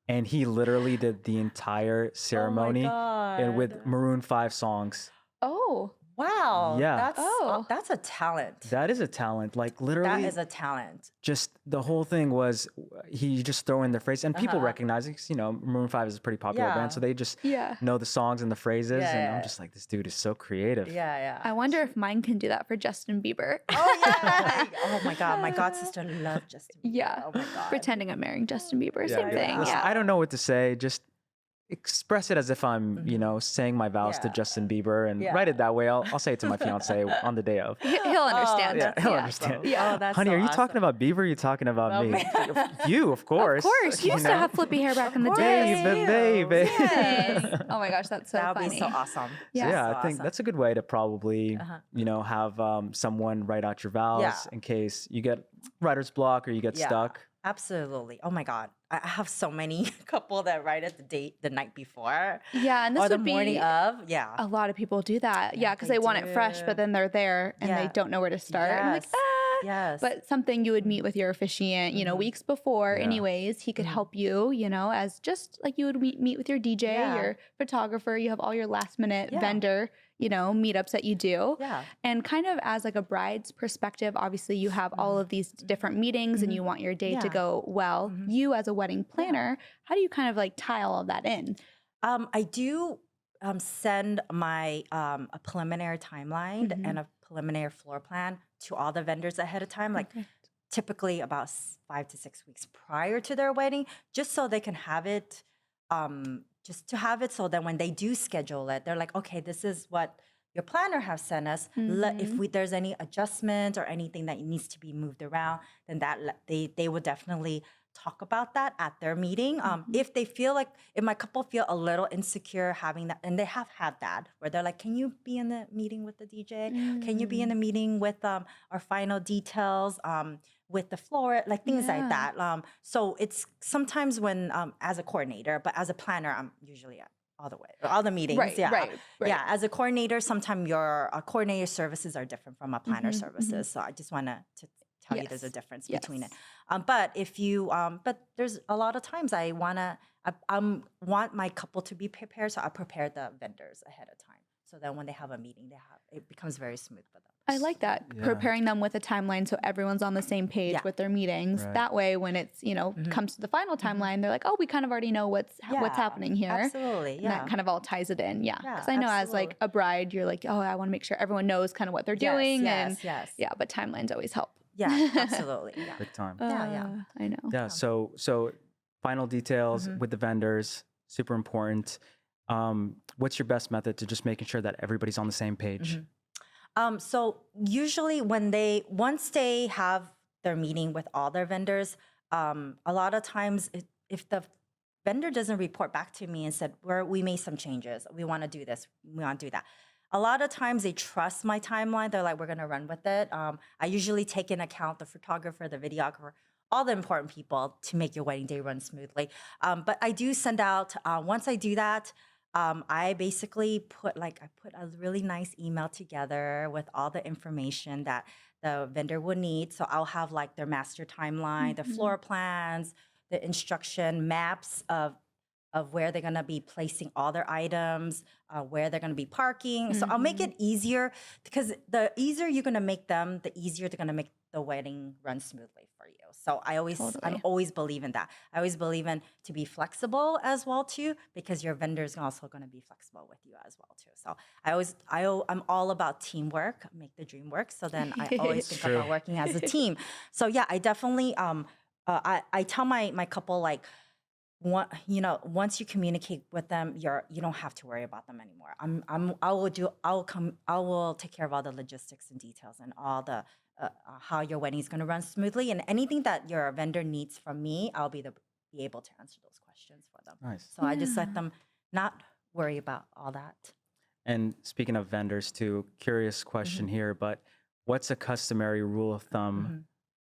Speaker 1: And he literally did the entire ceremony and with
Speaker 3: God.
Speaker 1: Maroon 5 songs.
Speaker 2: Oh.
Speaker 3: Wow.
Speaker 1: Yeah.
Speaker 2: Oh.
Speaker 3: That's a talent.
Speaker 1: That is a talent. Like
Speaker 3: That
Speaker 1: literally
Speaker 3: is a talent.
Speaker 1: just the whole thing was he just throw in the phrase and people
Speaker 3: Uh-huh.
Speaker 1: recognize it 'cause, Maroon 5 is a pretty popular
Speaker 3: Yeah.
Speaker 1: band. So they just
Speaker 2: Yeah.
Speaker 1: know the songs and the phrases. And I'm
Speaker 3: Yeah.
Speaker 1: just like, this dude is so creative.
Speaker 3: Yeah, yeah.
Speaker 2: I wonder if mine can do that for Justin Bieber.
Speaker 3: Oh yeah. Oh my God. My god sister loved Justin Bieber.
Speaker 2: Yeah.
Speaker 3: Oh my God.
Speaker 2: Pretending I'm marrying Justin Bieber.
Speaker 1: Yeah,
Speaker 2: Same
Speaker 1: yeah.
Speaker 2: thing.
Speaker 1: Listen,
Speaker 2: Yeah.
Speaker 1: I don't know what to say. Just express it as if I'm, saying my vows to
Speaker 3: Yeah.
Speaker 1: Justin Bieber and
Speaker 3: Yeah.
Speaker 1: write it that way. I'll say it to my fiance on the day of.
Speaker 2: He'll understand.
Speaker 1: Yeah, he'll
Speaker 2: Yeah.
Speaker 1: understand.
Speaker 2: Yeah.
Speaker 3: Oh, that's
Speaker 1: Honey,
Speaker 3: so
Speaker 1: are you
Speaker 3: awesome.
Speaker 1: talking about Bieber? Or are you talking about
Speaker 3: About
Speaker 1: me?
Speaker 3: me.
Speaker 1: You, of course.
Speaker 2: Of course. You used to have flippy hair back in the
Speaker 3: Of
Speaker 2: day.
Speaker 3: course.
Speaker 1: Baby.
Speaker 2: Yes. Oh my gosh, that's so
Speaker 3: That would
Speaker 2: funny.
Speaker 3: be so awesome.
Speaker 2: Yeah.
Speaker 1: Yeah,
Speaker 3: So
Speaker 1: I think
Speaker 3: awesome.
Speaker 1: that's a good way to probably,
Speaker 3: Uh-huh.
Speaker 1: have someone write out your vows
Speaker 3: Yeah.
Speaker 1: in case you get writer's block or you get
Speaker 3: Yeah.
Speaker 1: stuck.
Speaker 3: Absolutely. Oh my God. I have so many couple that write it the night before
Speaker 2: Yeah, and this
Speaker 3: or the
Speaker 2: would be
Speaker 3: morning of. Yeah.
Speaker 2: a lot of people do that. Yeah, because
Speaker 3: they
Speaker 2: they want it fresh,
Speaker 3: do.
Speaker 2: but then they're there and they
Speaker 3: Yeah.
Speaker 2: don't know where to start. And they're like,
Speaker 3: Yes.
Speaker 2: ah.
Speaker 3: Yes.
Speaker 2: But something you would meet with your officiant, weeks before,
Speaker 1: Yeah.
Speaker 2: anyways. He could help you, as just like you would meet with your DJ,
Speaker 3: Yeah.
Speaker 2: your photographer. You have all your last minute
Speaker 3: Yeah.
Speaker 2: vendor, meetups that you do.
Speaker 3: Yeah.
Speaker 2: And kind of as like a bride's perspective, obviously you have all of these different meetings and you want your day to
Speaker 3: Yeah.
Speaker 2: go well. You as a wedding planner, how do you kind of like tie all of that in?
Speaker 3: I do send my a preliminary timeline and a preliminary floor plan to all the vendors ahead of time, like typically about 5 to 6 weeks prior to their wedding, just so they can have it, just to have it. So then when they do schedule it, they're like, okay, this is what your planner has sent us. If there's any adjustment or anything that needs to be moved around, then they would definitely talk about that at their meeting. If they feel like, if my couple feel a little insecure having that, and they have had that, where they're like, can you be in the meeting with the DJ? Can you be in the meeting with our final details, with the floor, like things like
Speaker 2: Yeah.
Speaker 3: that. So it's sometimes when, as a coordinator, but as a planner, I'm usually at all the meetings.
Speaker 2: Right,
Speaker 3: yeah.
Speaker 2: right.
Speaker 3: Yeah. As a coordinator, sometimes your coordinator services are different from a planner services. So I just want to tell you there's a
Speaker 2: Yes,
Speaker 3: difference between it.
Speaker 2: yes.
Speaker 3: But if you, but there's a lot of times I want my couple to be prepared, so I prepare the vendors ahead of time. So then when they have a meeting, it becomes very smooth for them.
Speaker 2: I like that.
Speaker 1: Yeah.
Speaker 2: Preparing them with a timeline so everyone's on the same page
Speaker 3: Yeah.
Speaker 2: with their meetings.
Speaker 1: Right.
Speaker 2: That way when it's, comes to the final timeline, they're like, oh, we kind of already know what's
Speaker 3: Yeah,
Speaker 2: happening here.
Speaker 3: Absolutely.
Speaker 2: And
Speaker 3: Yeah.
Speaker 2: that kind of all ties it in. Yeah.
Speaker 3: Yeah,
Speaker 2: Because I know as like
Speaker 3: absolutely.
Speaker 2: a bride, you're like, oh, I want to make sure everyone knows kind of what they're
Speaker 3: Yes,
Speaker 2: doing.
Speaker 3: yes,
Speaker 2: And
Speaker 3: yes.
Speaker 2: yeah, but timelines always help.
Speaker 3: Yeah, absolutely. Yeah.
Speaker 1: Big time.
Speaker 3: Yeah.
Speaker 2: I know.
Speaker 1: Yeah. So final details with the vendors, super important. What's your best method to just making sure that everybody's on the same page?
Speaker 3: So usually once they have their meeting with all their vendors, a lot of times if the vendor doesn't report back to me and said, we made some changes, we want to do this, we want to do that. A lot of times they trust my timeline. They're like, we're going to run with it. I usually take into account the photographer, the videographer, all the important people to make your wedding day run smoothly. But I do send out, once I do that, I basically put a really nice email together with all the information that the vendor would need. So I'll have like their master timeline, the floor plans, the instruction maps of of where they're gonna be placing all their items, where they're gonna be parking. So I'll make it easier because the easier you're gonna make them, the easier they're gonna make the wedding run smoothly for you. So I'm
Speaker 2: Totally.
Speaker 3: always believe in that. I always believe in to be flexible as well too, because your vendors are also gonna be flexible with you as well too. So I'm all about teamwork, make the dream work. So then I always think
Speaker 1: true.
Speaker 3: about working as a team. So yeah, I definitely I tell my couple like once you communicate with them, you don't have to worry about them anymore. I will take care of all the logistics and details and all the how your wedding is going to run smoothly, and anything that your vendor needs from me, I'll be able to answer those questions for them.
Speaker 1: Nice.
Speaker 3: So I just let them not worry about all that.
Speaker 1: And speaking of vendors, too, curious question here, but what's a customary rule of thumb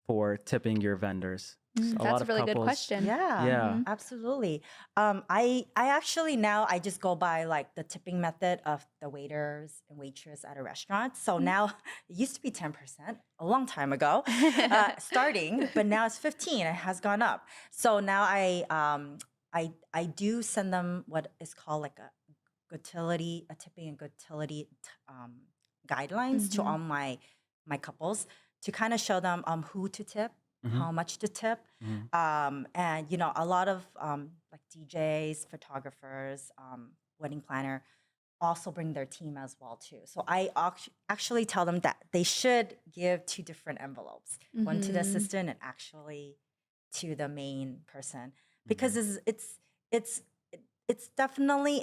Speaker 1: for tipping your vendors?
Speaker 2: That's a really good question.
Speaker 3: Yeah,
Speaker 1: Yeah.
Speaker 3: absolutely. I actually now I just go by like the tipping method of the waiters and waitress at a restaurant. So now it used to be 10% a long time ago, starting, but now it's 15. It has gone up. So now I do send them what is called like a tipping and utility guidelines to all my couples to kind of show them who to tip, how much to tip, and a lot of like DJs, photographers, wedding planner also bring their team as well too. So I actually tell them that they should give 2 different envelopes, one to the assistant and actually to the main person, because it's definitely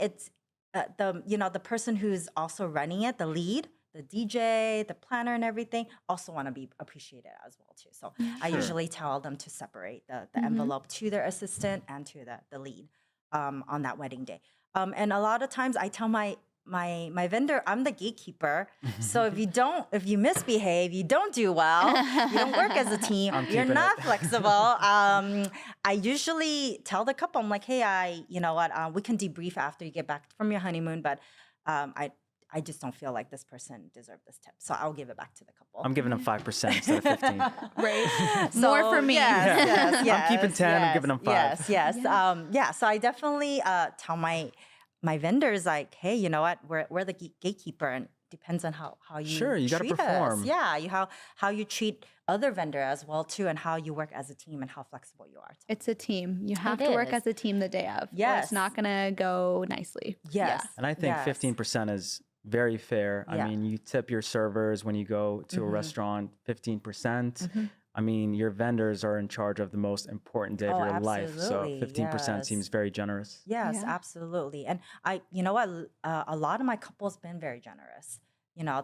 Speaker 3: the person who's also running it, the lead, the DJ, the planner, and everything also want to be appreciated as well too. So I usually tell them to separate the envelope to their assistant and to the lead on that wedding day. And a lot of times I tell my vendor, I'm the gatekeeper. So if you misbehave, you don't do well, you don't work as a team, you're
Speaker 1: keeping
Speaker 3: not
Speaker 1: it.
Speaker 3: flexible. I usually tell the couple, I'm like, hey, you know what, we can debrief after you get back from your honeymoon, but I just don't feel like this person deserved this tip. So I'll give it back to the couple.
Speaker 1: I'm giving them 5% instead of 15.
Speaker 2: Right. More for me.
Speaker 3: Yes,
Speaker 1: I'm keeping 10, I'm giving them 5.
Speaker 3: Yes. So I definitely tell my vendors like, hey, you know what? We're the gatekeeper, and depends on how you
Speaker 1: Sure, you gotta
Speaker 3: treat
Speaker 1: perform.
Speaker 3: us. Yeah, how you treat other vendor as well too, and how you work as a team and how flexible you are.
Speaker 2: It's a team. You have
Speaker 3: It
Speaker 2: to work
Speaker 3: is.
Speaker 2: as a team the day of. Or
Speaker 3: Yes.
Speaker 2: it's not going to go nicely.
Speaker 3: Yes.
Speaker 1: And I think
Speaker 3: Yes.
Speaker 1: 15% is very fair. I
Speaker 3: Yeah.
Speaker 1: mean, you tip your servers when you go to a restaurant 15%. I mean, your vendors are in charge of the most important day of
Speaker 3: Oh,
Speaker 1: your life. So
Speaker 3: absolutely,
Speaker 1: 15%
Speaker 3: yes.
Speaker 1: seems very generous.
Speaker 3: Yes,
Speaker 2: Yeah.
Speaker 3: absolutely. And you know what? A lot of my couples been very generous.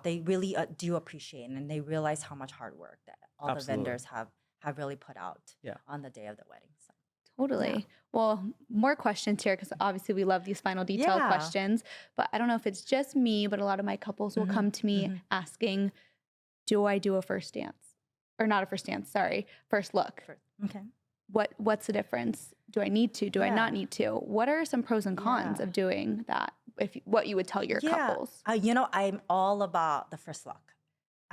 Speaker 3: They really do appreciate it, and they realize how much hard work that all
Speaker 1: Absolutely.
Speaker 3: the vendors have really put out
Speaker 1: Yeah.
Speaker 3: on the day of the wedding. So.
Speaker 2: Totally. Well, more questions here because obviously we love these final detail
Speaker 3: Yeah.
Speaker 2: questions. But I don't know if it's just me, but a lot of my couples will come to me asking, do I do a first dance? Or not a first dance, sorry, first look.
Speaker 3: Okay.
Speaker 2: What's the difference? Do I need to? Do I not
Speaker 3: Yeah.
Speaker 2: need to? What are some pros and cons
Speaker 3: Yeah.
Speaker 2: of doing that? What you would tell your couples?
Speaker 3: I'm all about the first look.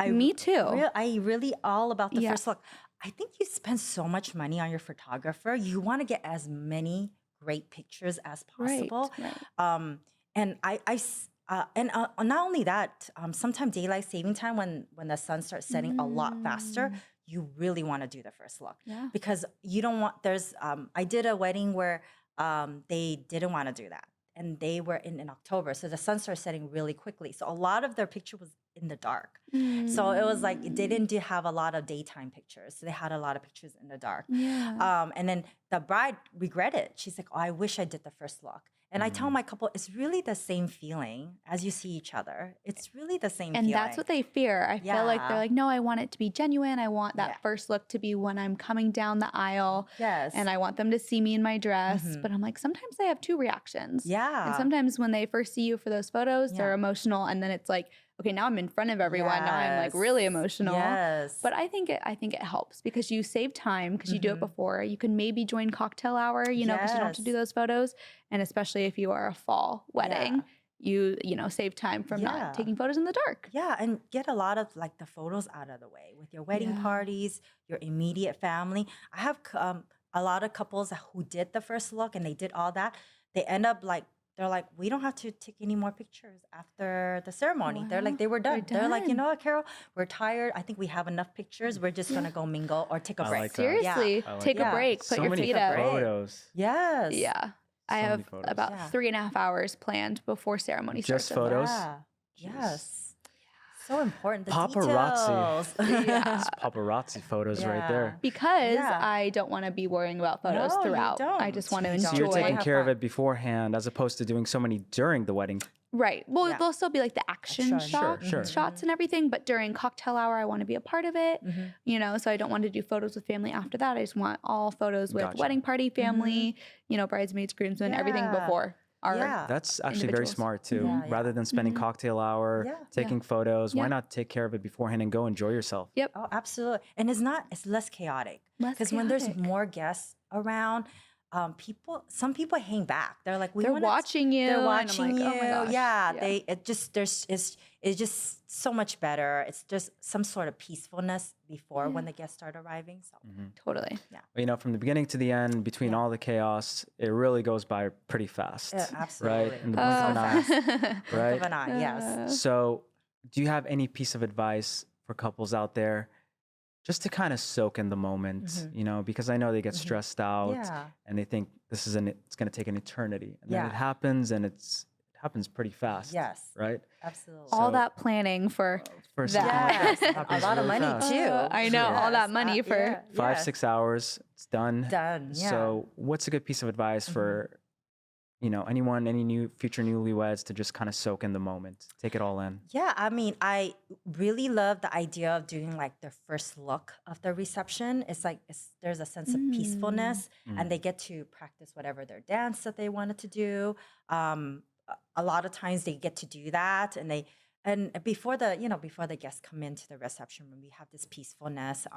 Speaker 2: Me too.
Speaker 3: I really all about the
Speaker 2: Yeah.
Speaker 3: first look. I think you spend so much money on your photographer. You want to get as many great pictures as possible.
Speaker 2: Right.
Speaker 3: And not only that, sometimes daylight saving time when the sun starts setting a lot faster, you really want to do the first look
Speaker 2: Yeah.
Speaker 3: because you don't want. I did a wedding where they didn't want to do that, and they were in October, so the sun started setting really quickly. So a lot of their picture was in the dark. So it was like they didn't have a lot of daytime pictures. So they had a lot of pictures in the dark.
Speaker 2: Yeah.
Speaker 3: And then the bride regretted. She's like, "Oh, I wish I did the first look." And I tell my couple, it's really the same feeling as you see each other. It's really the same
Speaker 2: And
Speaker 3: feeling.
Speaker 2: that's what they fear. I feel like they're
Speaker 3: Yeah.
Speaker 2: like, no, I want it to be genuine. I want that
Speaker 3: Yeah.
Speaker 2: first look to be when I'm coming down the aisle.
Speaker 3: Yes.
Speaker 2: And I want them to see me in my dress. But I'm like, sometimes they have 2 reactions.
Speaker 3: Yeah.
Speaker 2: And sometimes when they first see you for those photos, they're
Speaker 3: Yeah.
Speaker 2: emotional. And then it's like, okay, now I'm in front of everyone. Now I'm like really
Speaker 3: Yes.
Speaker 2: emotional.
Speaker 3: Yes.
Speaker 2: But I think it helps because you save time because you do it before. You can maybe join cocktail hour, because you don't have to do
Speaker 3: Yes.
Speaker 2: those photos. And especially if you are a fall wedding, you save time from
Speaker 3: Yeah.
Speaker 2: not taking photos in the dark.
Speaker 3: Yeah, and get a lot of like the photos out of the way with your wedding
Speaker 2: Yeah.
Speaker 3: parties, your immediate family. I have a lot of couples who did the first look and they did all that. they end up like, they're like, we don't have to take any more pictures after the ceremony. They're like, they were done. They're like, you know what, Carol, we're tired. I think we have enough pictures. We're just gonna go mingle or take a
Speaker 1: I
Speaker 3: break.
Speaker 1: like that.
Speaker 2: Seriously,
Speaker 1: I like
Speaker 2: take
Speaker 3: that.
Speaker 2: a break, put
Speaker 1: So
Speaker 2: your
Speaker 1: many
Speaker 2: feet up.
Speaker 1: photos.
Speaker 3: Yes.
Speaker 2: Yeah. I
Speaker 1: So many
Speaker 2: have
Speaker 1: photos.
Speaker 2: about
Speaker 3: Yeah.
Speaker 2: 3.5 hours planned before ceremony
Speaker 1: Just
Speaker 2: starts.
Speaker 1: photos?
Speaker 3: Yeah. Yes. So important. The
Speaker 1: Paparazzi.
Speaker 3: details.
Speaker 2: Yeah.
Speaker 1: It's paparazzi photos right
Speaker 3: Yeah.
Speaker 1: there.
Speaker 2: Because
Speaker 3: Yeah.
Speaker 2: I don't want to be worrying about photos
Speaker 3: No, you
Speaker 2: throughout. I
Speaker 3: don't.
Speaker 2: just want to
Speaker 3: You
Speaker 2: enjoy.
Speaker 3: don't.
Speaker 1: So you're taking
Speaker 3: Have
Speaker 1: care of
Speaker 3: fun.
Speaker 1: it beforehand as opposed to doing so many during the wedding.
Speaker 2: Right. Well,
Speaker 3: Yeah.
Speaker 2: there'll still be like the action
Speaker 3: Action.
Speaker 2: shots,
Speaker 1: Sure.
Speaker 2: shots and everything, but during cocktail hour, I want to be a part of it.
Speaker 3: Mhm.
Speaker 2: You know, so I don't want to do photos with family after that. I just want all photos with
Speaker 1: Gotcha.
Speaker 2: wedding party family, you know, bridesmaids, groomsmen, everything
Speaker 3: Yeah.
Speaker 2: before our
Speaker 3: Yeah.
Speaker 1: That's actually very
Speaker 2: individuals.
Speaker 1: smart too.
Speaker 3: Yeah, yeah.
Speaker 1: Rather than spending
Speaker 2: Mhm.
Speaker 1: cocktail hour,
Speaker 3: Yeah.
Speaker 1: taking photos, why
Speaker 2: Yeah.
Speaker 1: not take care of it beforehand and go enjoy yourself?
Speaker 2: Yep.
Speaker 3: Oh, absolutely. And it's less chaotic.
Speaker 2: Less
Speaker 3: Because when there's
Speaker 2: chaotic.
Speaker 3: more guests around, some people hang back. They're like,
Speaker 2: They're
Speaker 3: wanna-
Speaker 2: watching you.
Speaker 3: They're
Speaker 2: and I'm
Speaker 3: watching
Speaker 2: like,
Speaker 3: you.
Speaker 2: oh my gosh.
Speaker 3: Yeah, it's just so much better. It's just some sort of peacefulness before when the guests start arriving. So
Speaker 2: Totally.
Speaker 1: You know, from the beginning to the end, between all the chaos, it really goes by pretty fast.
Speaker 3: yeah,
Speaker 1: Right?
Speaker 3: absolutely.
Speaker 1: In the blink of an eye.
Speaker 3: Blink
Speaker 1: Right?
Speaker 3: of an eye, yes.
Speaker 1: So, do you have any piece of advice for couples out there just to kind of soak in the moment, you know, because I know they get stressed out
Speaker 3: Yeah.
Speaker 1: and they think it's going to take an eternity. And then
Speaker 3: Yeah.
Speaker 1: it happens and it happens pretty fast.
Speaker 3: Yes.
Speaker 1: Right?
Speaker 3: Absolutely.
Speaker 2: All
Speaker 1: So-
Speaker 2: that planning for
Speaker 1: For
Speaker 2: That.
Speaker 1: something like
Speaker 3: Yes,
Speaker 1: that
Speaker 3: and a
Speaker 1: happens
Speaker 3: lot of
Speaker 1: really
Speaker 3: money
Speaker 1: fast.
Speaker 3: too.
Speaker 2: I know, all that
Speaker 3: Yes,
Speaker 2: money for
Speaker 3: yeah,
Speaker 1: 5-6 hours, it's done.
Speaker 3: done. Yeah.
Speaker 1: So, what's a good piece of advice for, you know, anyone, any new future newlyweds to just kind of soak in the moment, take it all in?
Speaker 3: Yeah, I mean, I really love the idea of doing like the first look of the reception. It's like there's a sense of peacefulness, and they get to practice whatever their dance that they wanted to do. A lot of times they get to do that, and before the guests come into the reception room, we have this peacefulness,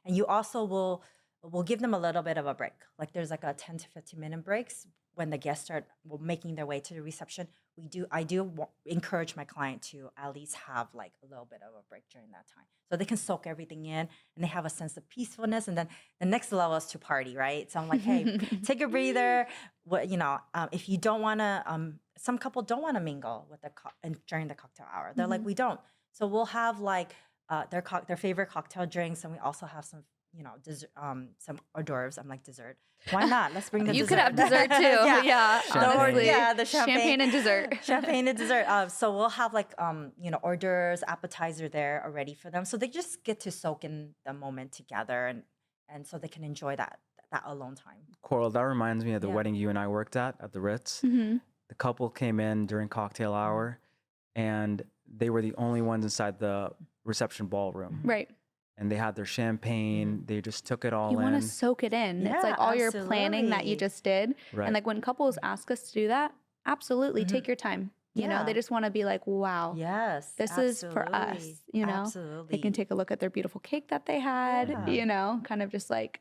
Speaker 3: and you also will give them a little bit of a break. Like there's like a 10 to 15 minute breaks when the guests start making their way to the reception. I do encourage my client to at least have like a little bit of a break during that time, so they can soak everything in and they have a sense of peacefulness. And then the next level is to party, right? So I'm like, hey, take a breather. If you don't want to, some couple don't want to mingle with during the cocktail hour. They're like, we don't. So we'll have like their favorite cocktail drinks, and we also have some dessert, some hors d'oeuvres. I'm like, dessert. Why not? Let's bring the
Speaker 2: you
Speaker 3: dessert.
Speaker 2: could have dessert too. yeah, honestly.
Speaker 3: The
Speaker 2: champagne and dessert.
Speaker 3: Champagne and dessert. So we'll have like hors d'oeuvres, appetizer there already for them. So they just get to soak in the moment together, and so they can enjoy that alone time.
Speaker 1: Coral, that reminds me of the
Speaker 3: Yeah.
Speaker 1: wedding you and I worked at the Ritz.
Speaker 2: Mm-hmm.
Speaker 1: The couple came in during cocktail hour and they were the only ones inside the reception ballroom.
Speaker 2: Right.
Speaker 1: And they had their champagne. They just took it all
Speaker 2: You
Speaker 1: in.
Speaker 2: want to soak it in.
Speaker 3: Yeah,
Speaker 2: it's like all your planning that you
Speaker 3: absolutely.
Speaker 2: just did.
Speaker 1: Right.
Speaker 2: And like when couples ask us to do that, absolutely take your time. You know,
Speaker 3: Yeah.
Speaker 2: they just want to be like, wow,
Speaker 3: Yes,
Speaker 2: this is for us.
Speaker 3: absolutely.
Speaker 2: You know,
Speaker 3: Absolutely.
Speaker 2: they can take a look at their beautiful cake that they had,
Speaker 3: Yeah.
Speaker 2: you know, kind of just like,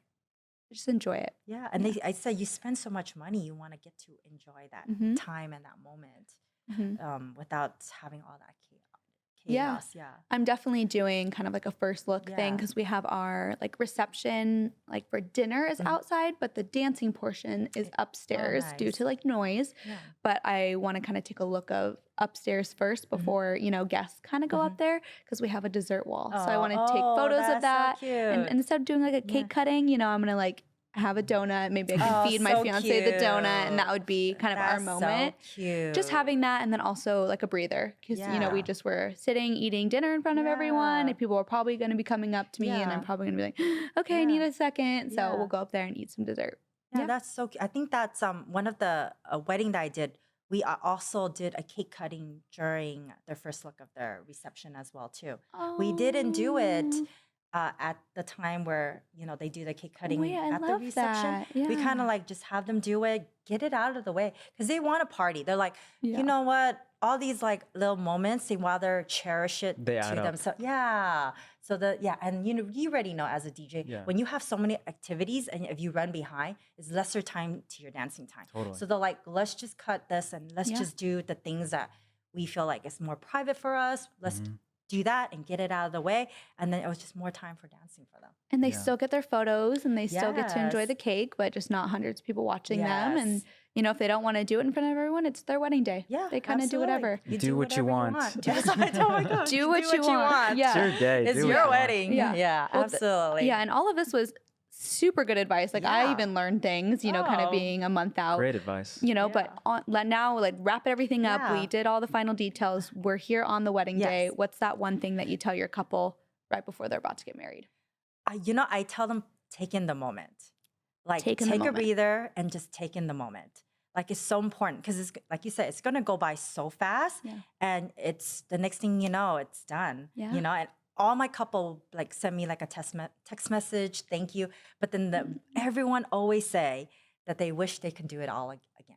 Speaker 2: just enjoy it.
Speaker 3: Yeah, and I said you spend so much money, you want to get to enjoy that
Speaker 2: Mhm.
Speaker 3: time and that moment
Speaker 2: Mhm.
Speaker 3: without having all that
Speaker 2: Yeah.
Speaker 3: chaos. Yeah.
Speaker 2: I'm definitely doing kind of like a first look thing
Speaker 3: Yeah.
Speaker 2: because we have our like reception, like for dinner is outside, but the dancing portion is upstairs due
Speaker 3: nice.
Speaker 2: to like noise.
Speaker 3: Yeah.
Speaker 2: But I want to kind of take a look of upstairs first before, you know, guests kind of go up there because we have a dessert wall. So I want to take photos of that.
Speaker 3: So
Speaker 2: And
Speaker 3: cute.
Speaker 2: instead of doing like a cake cutting, you know, I'm going to like have a donut. Maybe I can
Speaker 3: Oh,
Speaker 2: feed my
Speaker 3: so
Speaker 2: fiance the donut and that
Speaker 3: cute.
Speaker 2: would be kind of our
Speaker 3: That's
Speaker 2: moment.
Speaker 3: So cute.
Speaker 2: Just having that and then also like a breather because you know we
Speaker 3: Yeah.
Speaker 2: just were sitting eating dinner in front of everyone
Speaker 3: Yeah.
Speaker 2: and people are probably going to be coming up to me and I'm
Speaker 3: Yeah.
Speaker 2: probably going to be like, okay, I need
Speaker 3: Yeah.
Speaker 2: a second. So
Speaker 3: Yeah.
Speaker 2: we'll go up there and eat some dessert.
Speaker 3: Yeah,
Speaker 2: Yeah.
Speaker 3: that's so cute. I think that's one of the wedding that I did. We also did a cake cutting during the first look of the reception as well too. We didn't do it at the time where they do the cake cutting
Speaker 2: yeah, I
Speaker 3: at the
Speaker 2: love
Speaker 3: reception.
Speaker 2: that.
Speaker 3: We kind
Speaker 2: Yeah.
Speaker 3: of like just have them do it, get it out of the way because they want to party. They're like,
Speaker 2: Yeah.
Speaker 3: you know what? All these like little moments, they rather cherish it
Speaker 1: They
Speaker 3: to
Speaker 1: add up.
Speaker 3: themselves. So and you already know as a DJ,
Speaker 1: Yeah.
Speaker 3: when you have so many activities and if you run behind, it's lesser time to your dancing time.
Speaker 1: Totally.
Speaker 3: So they're like, let's just cut this and let's
Speaker 2: Yeah.
Speaker 3: just do the things that we feel like is more private for us. Let's do that and get it out of the way. And then it was just more time for dancing for them.
Speaker 2: And they
Speaker 1: Yeah.
Speaker 2: still get their photos and they still get to enjoy
Speaker 3: Yes.
Speaker 2: the cake, but just not hundreds of people watching them. And,
Speaker 3: Yes.
Speaker 2: you know, if they don't want to do it in front of everyone, it's their wedding day.
Speaker 3: Yeah,
Speaker 2: They kind of do
Speaker 3: absolutely.
Speaker 2: whatever.
Speaker 3: You
Speaker 1: Do what you
Speaker 3: whatever
Speaker 1: want.
Speaker 3: Yes, oh my God.
Speaker 2: Do what you want. Yeah.
Speaker 1: It's your day.
Speaker 3: It's
Speaker 1: do what
Speaker 3: your
Speaker 1: you want.
Speaker 3: wedding.
Speaker 2: Yeah.
Speaker 3: Yeah,
Speaker 2: Well,
Speaker 3: absolutely.
Speaker 2: Yeah, and all of this was super good advice. Like I
Speaker 3: Yeah.
Speaker 2: even learned things, you know, kind of
Speaker 3: Oh.
Speaker 2: being a month out.
Speaker 1: Great advice.
Speaker 2: You know, but now, like, wrap everything up.
Speaker 3: Yeah.
Speaker 2: We did all the final details. We're here on the wedding day.
Speaker 3: Yes.
Speaker 2: What's that one thing that you tell your couple right before they're about to get married?
Speaker 3: I tell them take in the moment. Like
Speaker 2: Take in the
Speaker 3: take a
Speaker 2: moment.
Speaker 3: breather and just take in the moment. Like it's so important because it's like you said, it's gonna go by so fast,
Speaker 2: Yeah.
Speaker 3: and it's the next thing you know, it's done.
Speaker 2: Yeah.
Speaker 3: You know, and all my couple like send me like a text message, thank you. But then everyone always say that they wish they could do it all again.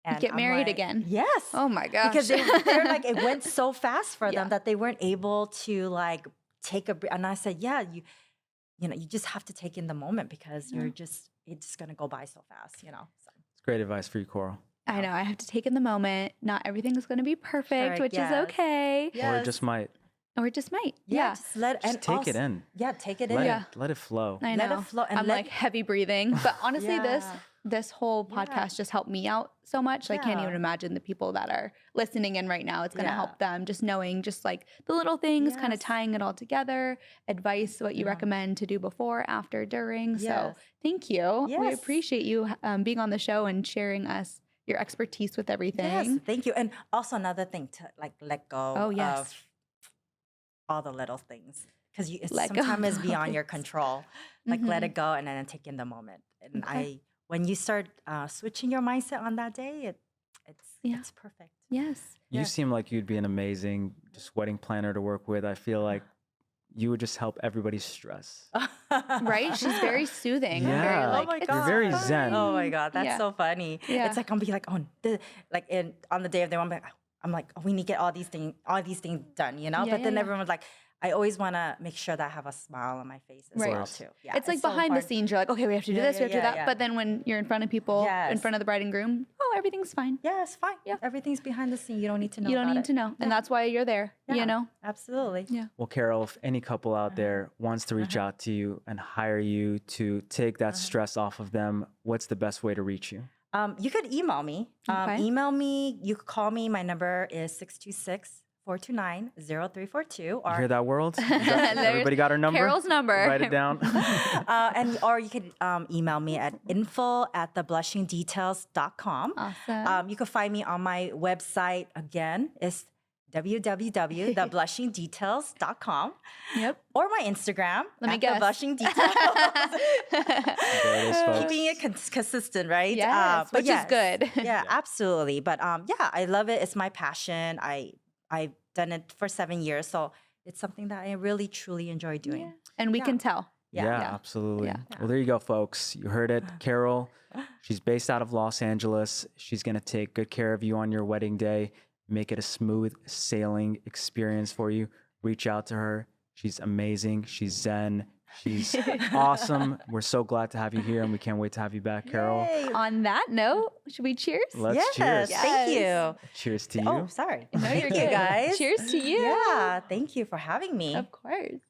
Speaker 3: And
Speaker 2: Get
Speaker 3: I'm
Speaker 2: like,
Speaker 3: like,
Speaker 2: again.
Speaker 3: Yes.
Speaker 2: Oh my gosh.
Speaker 3: Because they're like it went so fast for
Speaker 2: Yeah.
Speaker 3: them that they weren't able to like take a breath. And I said, yeah, you know, you just have to take in the moment because it's just gonna go by so fast, you know. So.
Speaker 1: It's great advice for you, Coral.
Speaker 2: I know. I have to take in the moment. Not everything is going to be perfect,
Speaker 3: Correct,
Speaker 2: which
Speaker 3: yes.
Speaker 2: is okay.
Speaker 1: Or it just might.
Speaker 2: Or it just might.
Speaker 3: Yeah,
Speaker 2: Yeah.
Speaker 3: just let
Speaker 1: Just
Speaker 3: and
Speaker 1: take it
Speaker 3: also-
Speaker 1: in.
Speaker 3: Yeah, take it in.
Speaker 1: Let,
Speaker 2: Yeah.
Speaker 1: let it flow.
Speaker 2: I
Speaker 3: Let
Speaker 2: know.
Speaker 3: it flow and
Speaker 2: I'm
Speaker 3: let-
Speaker 2: like heavy breathing. But honestly,
Speaker 3: Yeah.
Speaker 2: this whole
Speaker 3: Yeah.
Speaker 2: podcast just helped me out so much. I can't
Speaker 3: Yeah.
Speaker 2: even imagine the people that are listening in right now. It's going to
Speaker 3: Yeah.
Speaker 2: help them just knowing just like the little things, kind of
Speaker 3: Yes.
Speaker 2: tying it all together, advice, what you
Speaker 3: Yeah.
Speaker 2: recommend to do before, after, during. So
Speaker 3: Yes.
Speaker 2: thank you. We
Speaker 3: Yes.
Speaker 2: appreciate you being on the show and sharing us your expertise with everything.
Speaker 3: Yes, thank you. And also another thing to like let go
Speaker 2: Oh, yes.
Speaker 3: of all the little things because
Speaker 2: Let go of
Speaker 3: sometimes it's
Speaker 2: the
Speaker 3: beyond
Speaker 2: little
Speaker 3: your control. Like let
Speaker 2: Mhm.
Speaker 3: it go and then take in the moment. And
Speaker 2: Okay.
Speaker 3: when you start switching your mindset on that day,
Speaker 2: Yeah.
Speaker 3: it's perfect.
Speaker 2: Yes.
Speaker 1: You
Speaker 3: Yeah.
Speaker 1: seem like you'd be an amazing just wedding planner to work with. I feel like you would just help everybody's stress.
Speaker 2: Right? She's very soothing. Very
Speaker 1: Yeah.
Speaker 2: like,
Speaker 3: Oh my
Speaker 2: "It's
Speaker 3: God.
Speaker 1: You're very zen.
Speaker 3: Oh my God, that's
Speaker 2: Yeah.
Speaker 3: so funny.
Speaker 2: Yeah.
Speaker 3: It's like I'll be like, on the day of the wedding, I'm like, oh, we need to get all these things done, you know?
Speaker 2: Yeah,
Speaker 3: But
Speaker 2: yeah,
Speaker 3: then
Speaker 2: yeah.
Speaker 3: everyone's like, I always want to make sure that I have a smile on my face as
Speaker 2: Right.
Speaker 3: well
Speaker 1: Course.
Speaker 3: too. Yeah,
Speaker 2: it's like
Speaker 3: so
Speaker 2: behind the
Speaker 3: fun.
Speaker 2: scenes. You're like, okay, we have to do
Speaker 3: Yeah,
Speaker 2: this, we have to do
Speaker 3: yeah,
Speaker 2: that.
Speaker 3: yeah.
Speaker 2: But then when you're in front of people, in
Speaker 3: Yes.
Speaker 2: front of the bride and groom, oh, everything's fine.
Speaker 3: Yeah, it's fine.
Speaker 2: Yeah.
Speaker 3: Everything's behind the scene. You don't need to know.
Speaker 2: You don't
Speaker 3: about
Speaker 2: need
Speaker 3: it.
Speaker 2: to know. And
Speaker 3: Yeah.
Speaker 2: that's why you're there,
Speaker 3: Yeah,
Speaker 2: you know?
Speaker 3: Absolutely.
Speaker 2: Yeah.
Speaker 1: Well, Carol, if any couple out there wants to reach out to you and hire you to take that stress off of them, what's the best way to reach you?
Speaker 3: You could email me.
Speaker 2: Okay.
Speaker 3: Email me. You could call me. My number is 626-429-0342.
Speaker 1: You
Speaker 3: Or
Speaker 1: hear that, world?
Speaker 2: There's
Speaker 1: Everybody got her number?
Speaker 2: Carol's number.
Speaker 1: Write it down.
Speaker 3: or you could email me at info@theblushingdetails.com.
Speaker 2: Awesome.
Speaker 3: You can find me on my website again. It's www.theblushingdetails.com.
Speaker 2: Yep.
Speaker 3: Or my Instagram.
Speaker 2: Let me
Speaker 3: at
Speaker 2: guess.
Speaker 3: The Blushing Details.
Speaker 1: There it is, folks.
Speaker 3: Keeping it consistent, right?
Speaker 2: Yes, which is good.
Speaker 3: Yeah, absolutely. But yeah, I love it. It's my passion. I've done it for 7 years, so it's something that I really truly enjoy doing.
Speaker 2: Yeah. And we
Speaker 3: Yeah.
Speaker 2: can tell.
Speaker 1: Yeah,
Speaker 3: Yeah.
Speaker 1: absolutely.
Speaker 2: Yeah.
Speaker 1: Well, there you go, folks. You heard it. Carol, she's based out of Los Angeles. She's going to take good care of you on your wedding day, make it a smooth sailing experience for you. Reach out to her. She's amazing. She's zen. She's awesome. We're so glad to have you here, and we can't wait to have you back, Carol.
Speaker 3: Yay.
Speaker 2: On that note, should we cheers?
Speaker 1: Let's
Speaker 3: yes,
Speaker 1: cheers.
Speaker 3: thank
Speaker 2: Yes.
Speaker 3: you.
Speaker 1: Cheers to you.
Speaker 3: Oh, sorry.
Speaker 2: No,
Speaker 3: Thank
Speaker 2: you're
Speaker 3: you,
Speaker 2: good.
Speaker 3: guys.
Speaker 2: Cheers to you.
Speaker 3: Yeah, thank you for having me.
Speaker 2: Of course.